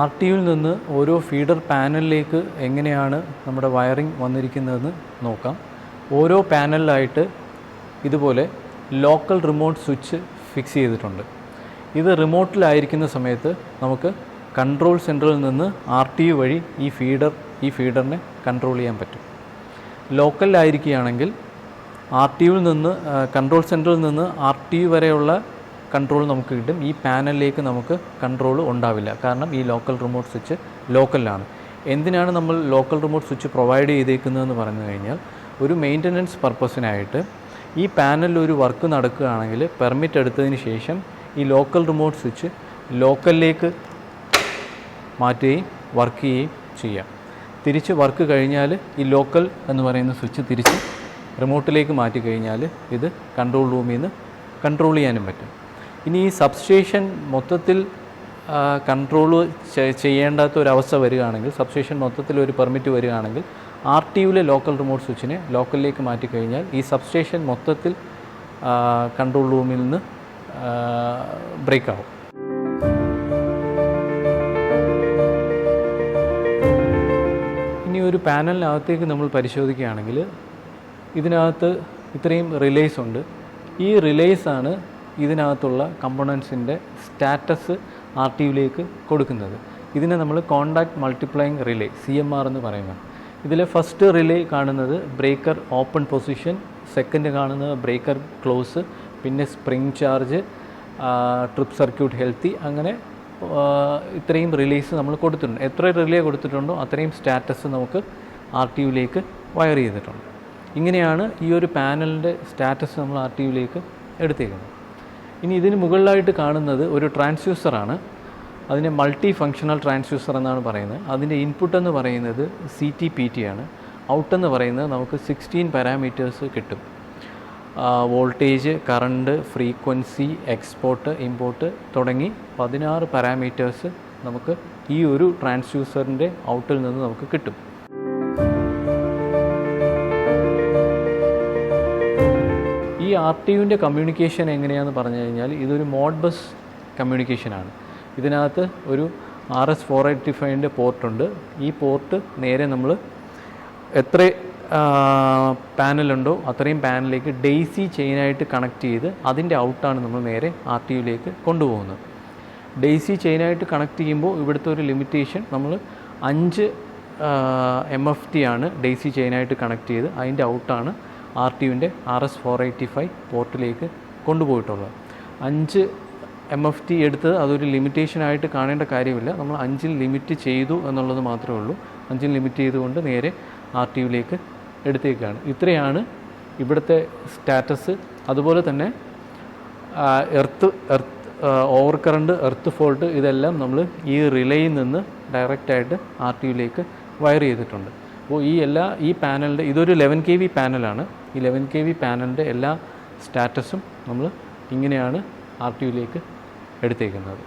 R T യുവിൽ നിന്ന് ഓരോ feeder പാനലിലേക്ക് എങ്ങനെയാണ് നമ്മുടെ വയറിംഗ് വന്നിരിക്കുന്നതെന്ന് നോക്കാം. ഓരോ പാനലിലായിട്ട് ഇതുപോലെ ലോക്കൽ റിമോട്ട് സ്വിച്ച് ഫിക്സ് ചെയ്തിട്ടുണ്ട്. ഇത് റിമോട്ടിലായിരിക്കുന്ന സമയത്ത് നമുക്ക് കൺട്രോൾ സെൻറ്ററിൽ നിന്ന് ആർ ടി യു വഴി ഈ ഫീഡറിനെ കൺട്രോൾ ചെയ്യാൻ പറ്റും. ലോക്കലിലായിരിക്കുകയാണെങ്കിൽ ആർ ടി യുവിൽ നിന്ന് കൺട്രോൾ സെൻറ്ററിൽ നിന്ന് ആർ ടി യു വരെയുള്ള കൺട്രോൾ നമുക്ക് കിട്ടും. ഈ പാനലിലേക്ക് നമുക്ക് കൺട്രോൾ ഉണ്ടാവില്ല. കാരണം ഈ ലോക്കൽ റിമോട്ട് സ്വിച്ച് ലോക്കലിലാണ്. എന്തിനാണ് നമ്മൾ ലോക്കൽ റിമോട്ട് സ്വിച്ച് പ്രൊവൈഡ് ചെയ്തേക്കുന്നതെന്ന് പറഞ്ഞു കഴിഞ്ഞാൽ ഒരു മെയിൻ്റനൻസ് പർപ്പസിനായിട്ട് ഈ പാനലിൽ ഒരു വർക്ക് നടക്കുകയാണെങ്കിൽ പെർമിറ്റ് എടുത്തതിന് ശേഷം ഈ ലോക്കൽ റിമോട്ട് സ്വിച്ച് ലോക്കലിലേക്ക് മാറ്റുകയും വർക്ക് ചെയ്യുകയും ചെയ്യാം. തിരിച്ച് വർക്ക് കഴിഞ്ഞാൽ ഈ ലോക്കൽ എന്ന് പറയുന്ന സ്വിച്ച് തിരിച്ച് റിമോട്ടിലേക്ക് മാറ്റി കഴിഞ്ഞാൽ ഇത് കൺട്രോൾ റൂമിൽ നിന്ന് കൺട്രോൾ ചെയ്യാനും പറ്റും. ഇനി ഈ സബ്സ്റ്റേഷൻ മൊത്തത്തിൽ കൺട്രോൾ ചെയ്യേണ്ടാത്ത ഒരവസ്ഥ വരികയാണെങ്കിൽ, സബ്സ്റ്റേഷൻ മൊത്തത്തിൽ ഒരു പെർമിറ്റ് വരികയാണെങ്കിൽ ആർ ടി യുവിലെ ലോക്കൽ റിമോട്ട് സ്വിച്ചിനെ ലോക്കലിലേക്ക് മാറ്റിക്കഴിഞ്ഞാൽ ഈ സബ്സ്റ്റേഷൻ മൊത്തത്തിൽ കൺട്രോൾ റൂമിൽ നിന്ന് ബ്രേക്ക് ആവും. ഇനി ഒരു പാനലിനകത്തേക്ക് നമ്മൾ പരിശോധിക്കുകയാണെങ്കിൽ ഇതിനകത്ത് ഇത്രയും റിലേസ് ഉണ്ട്. ഈ റിലേസാണ് ഇതിനകത്തുള്ള കമ്പോണൻസിൻ്റെ സ്റ്റാറ്റസ് ആർ ടി യുവിലേക്ക് കൊടുക്കുന്നത്. ഇതിനെ നമ്മൾ കോണ്ടാക്ട് മൾട്ടിപ്ലൈയിങ് റിലേ CMR എന്ന് പറയുന്നത്. ഇതിൽ ഫസ്റ്റ് റിലേ കാണുന്നത് ബ്രേക്കർ ഓപ്പൺ പൊസിഷൻ, സെക്കൻഡ് കാണുന്നത് ബ്രേക്കർ ക്ലോസ്, പിന്നെ spring charge, trip circuit healthy, അങ്ങനെ ഇത്രയും റിലേസ് നമ്മൾ കൊടുത്തിട്ടുണ്ട്. എത്ര റിലേ കൊടുത്തിട്ടുണ്ടോ അത്രയും സ്റ്റാറ്റസ് നമുക്ക് ആർ ടി യുവിലേക്ക് വയർ ചെയ്തിട്ടുണ്ട്. ഇങ്ങനെയാണ് ഈ ഒരു പാനലിൻ്റെ സ്റ്റാറ്റസ് നമ്മൾ ആർ ടി യുവിലേക്ക് എടുത്തേക്കുന്നത്. ഇനി ഇതിന് മുകളിലായിട്ട് കാണുന്നത് ഒരു ട്രാൻസ്ഡ്യൂസറാണ്. അതിനെ മൾട്ടി ഫങ്ഷണൽ ട്രാൻസ്ഡ്യൂസർ എന്നാണ് പറയുന്നത്. അതിൻ്റെ ഇൻപുട്ട് എന്ന് പറയുന്നത് CT/PT ആണ്. ഔട്ടെന്ന് പറയുന്നത് നമുക്ക് 16 പാരാമീറ്റേഴ്സ് കിട്ടും. Voltage, current, frequency, export, import തുടങ്ങി 16 പാരാമീറ്റേഴ്സ് നമുക്ക് ഈ ഒരു ട്രാൻസ്ഡ്യൂസറിൻ്റെ ഔട്ടിൽ നിന്ന് നമുക്ക് കിട്ടും. ഈ ആർ ടി യുവിൻ്റെ കമ്മ്യൂണിക്കേഷൻ എങ്ങനെയാണെന്ന് പറഞ്ഞു കഴിഞ്ഞാൽ ഇതൊരു മോഡ് ബസ് കമ്മ്യൂണിക്കേഷനാണ്. ഇതിനകത്ത് ഒരു RS-485 പോർട്ടുണ്ട്. ഈ പോർട്ട് നേരെ നമ്മൾ എത്ര പാനലുണ്ടോ അത്രയും പാനലിലേക്ക് ഡെയ്സി ചെയിനായിട്ട് കണക്ട് ചെയ്ത് അതിൻ്റെ ഔട്ടാണ് നമ്മൾ നേരെ ആർ ടി യുവിലേക്ക് കൊണ്ടുപോകുന്നത്. ഡെയ്സി ചെയിനായിട്ട് കണക്ട് ചെയ്യുമ്പോൾ ഇവിടുത്തെ ഒരു ലിമിറ്റേഷൻ, നമ്മൾ 5 MFT ആണ് ഡെയ്സി ചെയിനായിട്ട് കണക്ട് ചെയ്ത് അതിൻ്റെ ഔട്ടാണ് ആർ ടി യുവിൻ്റെ RS-485 പോർട്ടിലേക്ക് കൊണ്ടുപോയിട്ടുള്ളത്. 5 MFT എടുത്ത് അതൊരു ലിമിറ്റേഷനായിട്ട് കാണേണ്ട കാര്യമില്ല. നമ്മൾ 5-ൽ ലിമിറ്റ് ചെയ്തു എന്നുള്ളത് മാത്രമേ ഉള്ളൂ. 5-ൽ ലിമിറ്റ് ചെയ്തുകൊണ്ട് നേരെ ആർ ടി യുവിലേക്ക് എടുത്തേക്കാണ്. ഇത്രയാണ് ഇവിടുത്തെ സ്റ്റാറ്റസ്. അതുപോലെ തന്നെ earth over current, earth fault ഇതെല്ലാം നമ്മൾ ഈ റിലേയിൽ നിന്ന് ഡയറക്റ്റായിട്ട് ആർ ടി യുവിലേക്ക് വയർ ചെയ്തിട്ടുണ്ട്. അപ്പോൾ ഈ പാനലിൻ്റെ ഇതൊരു 11 kV പാനലാണ്. ഈ 11 kV പാനലിൻ്റെ എല്ലാ സ്റ്റാറ്റസും നമ്മൾ ഇങ്ങനെയാണ് ആർ ടി യുവിലേക്ക് എടുത്തേക്കുന്നത്.